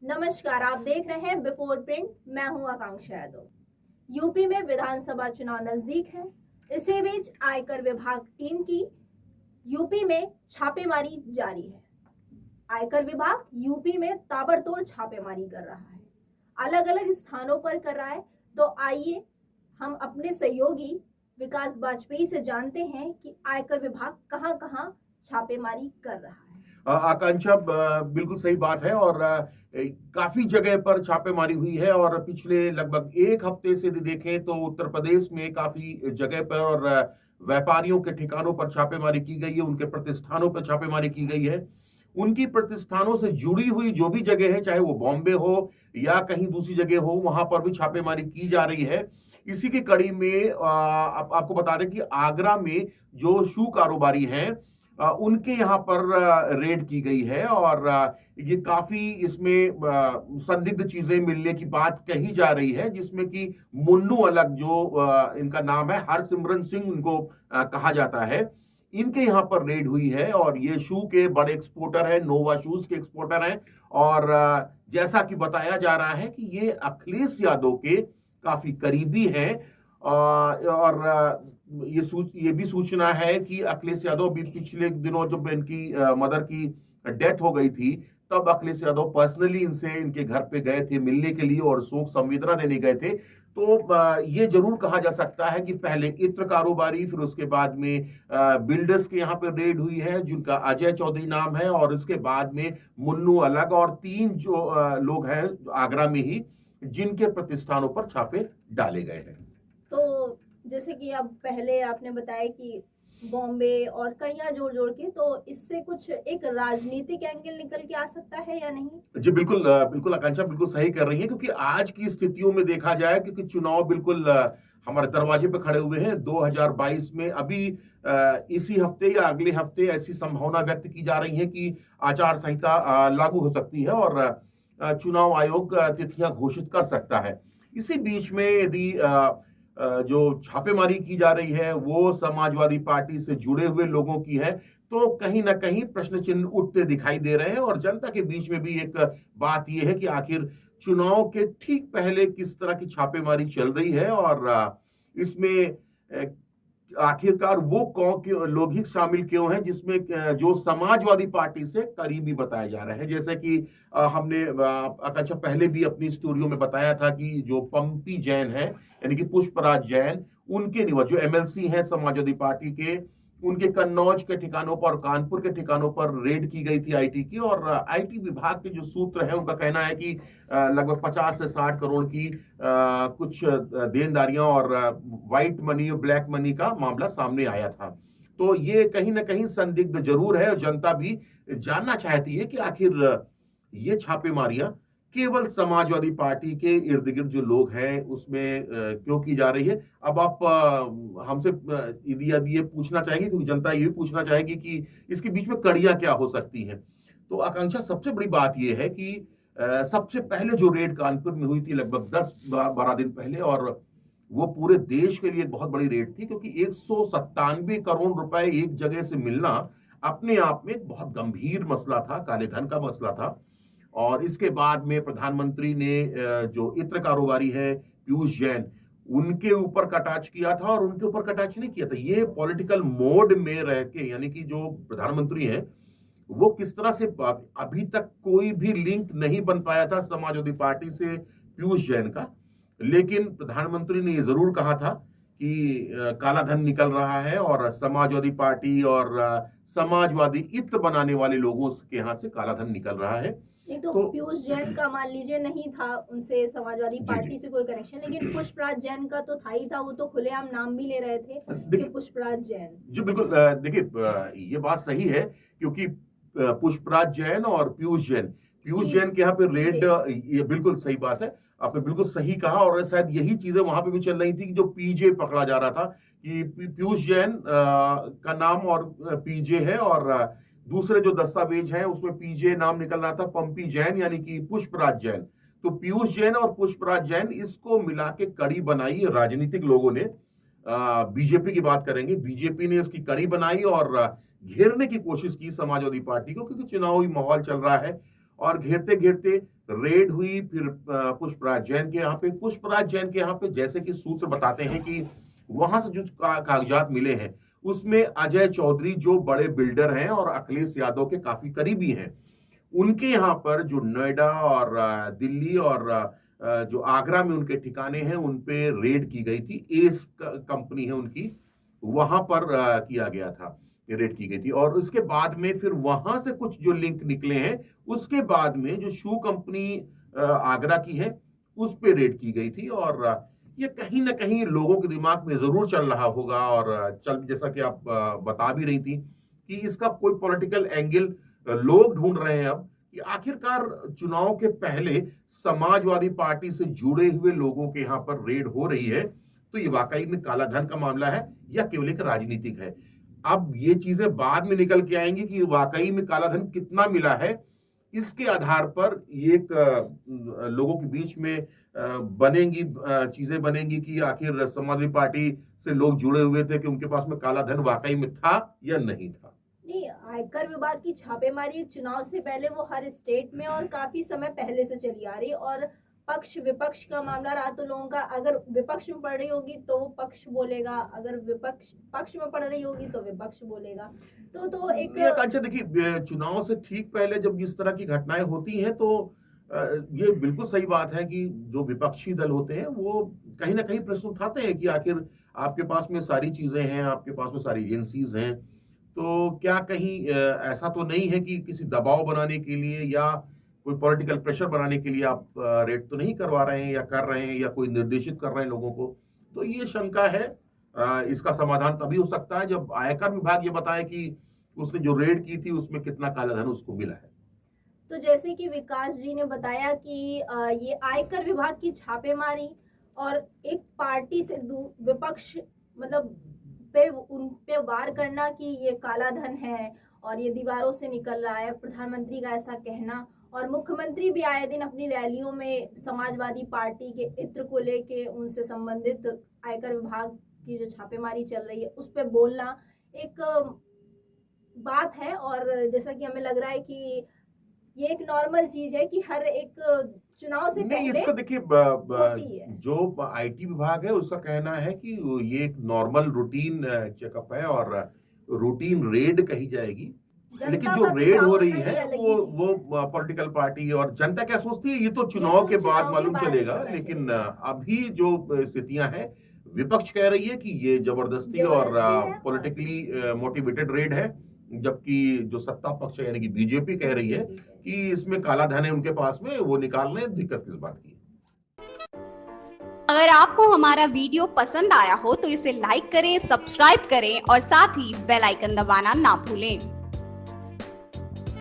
नमस्कार, आप देख रहे हैं बिफोर प्रिंट। मैं हूं आकांक्षा यादव। यूपी में विधानसभा चुनाव नजदीक है। इसी बीच आयकर विभाग टीम की यूपी में छापेमारी जारी है। आयकर विभाग यूपी में ताबड़तोड़ छापेमारी कर रहा है, अलग अलग स्थानों पर कर रहा है। तो आइए हम अपने सहयोगी विकास वाजपेयी से जानते हैं कि आयकर विभाग कहां कहां छापेमारी कर रहा है। आकांक्षा बिल्कुल सही बात है और काफी जगह पर छापेमारी हुई है और पिछले लगभग एक हफ्ते से यदि देखें तो उत्तर प्रदेश में काफी जगह पर और व्यापारियों के ठिकानों पर छापेमारी की गई है, उनके प्रतिष्ठानों पर छापेमारी की गई है। उनकी प्रतिष्ठानों से जुड़ी हुई जो भी जगह है, चाहे वो बॉम्बे हो या कहीं दूसरी जगह हो, वहां पर भी छापेमारी की जा रही है। इसी की कड़ी में आपको बता दें कि आगरा में जो शू कारोबारी हैं, उनके यहाँ पर रेड की गई है और ये काफी इसमें संदिग्ध चीजें मिलने की बात कही जा रही है, जिसमें कि मुन्नू अलग जो इनका नाम है, हरसिमरन सिंह इनको कहा जाता है, इनके यहाँ पर रेड हुई है और ये शू के बड़े एक्सपोर्टर हैं, नोवा शूज के एक्सपोर्टर हैं। और जैसा कि बताया जा रहा है कि ये अखिलेश यादव के काफी करीबी हैं। और ये भी सूचना है कि अखिलेश यादव भी पिछले दिनों जब इनकी मदर की डेथ हो गई थी, तब अखिलेश यादव पर्सनली इनसे इनके घर पे गए थे मिलने के लिए और शोक संवेदना देने गए थे। तो ये जरूर कहा जा सकता है कि पहले इत्र कारोबारी, फिर उसके बाद में बिल्डर्स के यहाँ पे रेड हुई है जिनका अजय चौधरी नाम है, और इसके बाद में मुन्नू अलग और तीन जो लोग हैं आगरा में ही, जिनके प्रतिष्ठानों पर छापे डाले गए हैं। तो जैसे कि अब पहले आपने बताया कि बॉम्बे और कड़ियां जोड़ जोड़ के, तो इससे कुछ एक राजनीतिक एंगल निकल के आ सकता है या नहीं? जी बिल्कुल, बिल्कुल आकांक्षा बिल्कुल सही कर रही है, क्योंकि आज की स्थितियों में देखा जाए, क्योंकि चुनाव बिल्कुल हमारे दरवाजे पे खड़े हुए हैं 2022 में। अभी इसी हफ्ते या अगले हफ्ते ऐसी संभावना व्यक्त की जा रही है कि आचार संहिता लागू हो सकती है और चुनाव आयोग तिथियां घोषित कर सकता है। इसी बीच में यदि जो छापेमारी की जा रही है वो समाजवादी पार्टी से जुड़े हुए लोगों की है, तो कहीं ना कहीं प्रश्न चिन्ह उठते दिखाई दे रहे हैं। और जनता के बीच में भी एक बात यह है कि आखिर चुनाव के ठीक पहले किस तरह की छापेमारी चल रही है और इसमें आखिरकार वो कौन क्यों लोग ही शामिल क्यों हैं जिसमें जो समाजवादी पार्टी से करीबी बताए जा रहे हैं। जैसे कि हमने आकांक्षा पहले भी अपनी स्टोरियो में बताया था कि जो पंपी जैन है, यानी कि पुष्पराज जैन, उनके निवास जो एमएलसी हैं समाजवादी पार्टी के, उनके कन्नौज के ठिकानों पर, कानपुर के ठिकानों पर रेड की गई थी आईटी की। और आईटी विभाग के जो सूत्र हैं उनका कहना है कि लगभग 50 से 60 करोड़ की कुछ देनदारियां और व्हाइट मनी और ब्लैक मनी का मामला सामने आया था। तो ये कहीं ना कहीं संदिग्ध जरूर है और जनता भी जानना चाहती है कि आखिर ये छापेमारियां केवल समाजवादी पार्टी के इर्द गिर्द जो लोग हैं उसमें क्यों की जा रही है। अब आप हमसे यदि ये पूछना चाहेंगे, क्योंकि जनता ये भी पूछना चाहेगी कि इसके बीच में कड़ियां क्या हो सकती हैं, तो आकांक्षा सबसे बड़ी बात यह है कि सबसे पहले जो रेड कानपुर में हुई थी लगभग 10-12 दिन पहले, और वो पूरे देश के लिए एक बहुत बड़ी रेड थी, क्योंकि 197 करोड़ रुपए एक जगह से मिलना अपने आप में एक बहुत गंभीर मसला था, काले धन का मसला था। और इसके बाद में प्रधानमंत्री ने जो इत्र कारोबारी है पीयूष जैन, उनके ऊपर कटाक्ष किया था, और उनके ऊपर कटाक्ष नहीं किया था, ये पॉलिटिकल मोड में रह के, यानी कि जो प्रधानमंत्री हैं वो किस तरह से, अभी तक कोई भी लिंक नहीं बन पाया था समाजवादी पार्टी से पीयूष जैन का। लेकिन प्रधानमंत्री ने ये जरूर कहा था कि काला धन निकल रहा है और समाजवादी पार्टी और समाजवादी इत्र बनाने वाले लोगों के यहाँ से काला धन निकल रहा है। नहीं तो पीयूष जैन का मान लीजिए नहीं था उनसे समाजवादी पार्टी से कोई कनेक्शन, लेकिन पुष्पराज जैन का तो था ही था। वो तो खुलेआम नाम भी ले रहे थे कि पुष्पराज जैन। जी बिल्कुल, देखिए ये बात सही है, क्योंकि पुष्पराज जैन और पीयूष जैन के यहाँ पे रेड, ये बिल्कुल सही बात है, आपने बिल्कुल सही कहा। और शायद यही चीजें वहां पे भी चल रही थी कि जो पीजे पकड़ा जा रहा था, कि पीयूष जैन का नाम और पीजे है, और दूसरे जो दस्तावेज हैं उसमें पीजे नाम निकल रहा था पंपी जैन, यानी कि पुष्पराज जैन। तो पीयूष जैन और पुष्पराज जैन, इसको मिला के कड़ी बनाई राजनीतिक लोगों ने। बीजेपी की बात करेंगे, बीजेपी ने इसकी कड़ी बनाई और घेरने की कोशिश की समाजवादी पार्टी को, क्योंकि चुनावी माहौल चल रहा है और घेरते घेरते रेड हुई। फिर पुष्पराज जैन के यहाँ पे, पुष्पराज जैन के यहाँ पे जैसे कि सूत्र बताते हैं कि वहां से जो कागजात मिले हैं उसमें अजय चौधरी जो बड़े बिल्डर हैं और अखिलेश यादव के काफी करीबी हैं, उनके यहाँ पर जो नोएडा और दिल्ली और जो आगरा में उनके ठिकाने हैं उन पे रेड की गई थी। एस कंपनी है उनकी, वहां पर किया गया था, रेड की गई थी। और उसके बाद में फिर वहां से कुछ जो लिंक निकले हैं, उसके बाद में जो शू कंपनी आगरा की है उस पे रेड की गई थी। और ये कहीं ना कहीं लोगों के दिमाग में जरूर चल रहा होगा, और जैसा कि आप बता भी रही थी कि इसका कोई पॉलिटिकल एंगल लोग ढूंढ रहे हैं अब कि आखिरकार चुनाव के पहले समाजवादी पार्टी से जुड़े हुए लोगों के यहाँ पर रेड हो रही है, तो ये वाकई में काला धन का मामला है या केवल एक राजनीतिक है। अब ये चीजें बाद में निकल के आएंगी कि वाकई में काला धन कितना मिला है। इसके आधार पर एक लोगों के बीच में बनेंगी चीजें बनेंगी कि आखिर समाजवादी पार्टी से लोग जुड़े हुए थे कि उनके पास में काला धन वाकई में था या नहीं था। नहीं, आयकर विभाग की छापेमारी चुनाव से पहले वो हर स्टेट में और काफी समय पहले से चली आ रही, और पक्ष विपक्ष का मामला रहा तो लोगों का, अगर विपक्ष में पड़ रही होगी तो वो पक्ष बोलेगा, अगर विपक्ष पक्ष में पड़ रही होगी तो विपक्ष बोलेगा। तो एक अच्छा देखिए, चुनाव से ठीक पहले जब इस तरह की घटनाएं होती हैं तो ये बिल्कुल सही बात है कि जो विपक्षी दल होते हैं वो कहीं ना कहीं प्रश्न उठाते हैं कि आखिर आपके पास में सारी चीजें हैं, आपके पास में सारी एजेंसीज हैं, तो क्या कहीं ऐसा तो नहीं है कि किसी दबाव बनाने के लिए या कोई पॉलिटिकल प्रेशर बनाने के लिए आप रेड तो नहीं करवा रहे हैं या कर रहे हैं या कोई निर्देशित कर रहे हैं लोगों को। तो ये शंका है। इसका समाधान तभी हो सकता है जब आयकर विभाग ये बताए कि उसने जो रेड की थी उसमें कितना काला धन उसको मिला है। तो जैसे कि विकास जी ने बताया कि ये आयकर विभाग की छापेमारी और एक पार्टी से विपक्ष मतलब उन पे वार करना कि ये काला धन है और ये दीवारों से निकल रहा है, प्रधानमंत्री का ऐसा कहना, और मुख्यमंत्री भी आए दिन अपनी रैलियों में समाजवादी पार्टी के इत्र को लेके उनसे संबंधित आयकर विभाग की जो छापेमारी चल रही है उस पर बोलना एक बात है। और जैसा कि हमें लग रहा है कि ये एक नॉर्मल चीज है कि हर एक चुनाव से पहले इसका देखिए जो आईटी विभाग है उसका कहना है कि ये एक नॉर्मल रूटीन चेकअप है और रूटीन रेड कही जाएगी। लेकिन जो रेड हो रही है वो पॉलिटिकल पार्टी और जनता क्या सोचती है ये तो चुनाव के बाद मालूम चलेगा। लेकिन अभी जो स्थितियां हैं, विपक्ष कह रही है कि ये जबरदस्ती और पॉलिटिकली मोटिवेटेड रेड है, जबकि जो सत्ता पक्ष है यानी कि बीजेपी कह रही है कि इसमें काला धन है उनके पास में, वो निकालने दिक्कत किस बात की। अगर आपको हमारा वीडियो पसंद आया हो तो इसे लाइक करें, सब्सक्राइब करें और साथ ही बेल आइकन दबाना ना भूलें।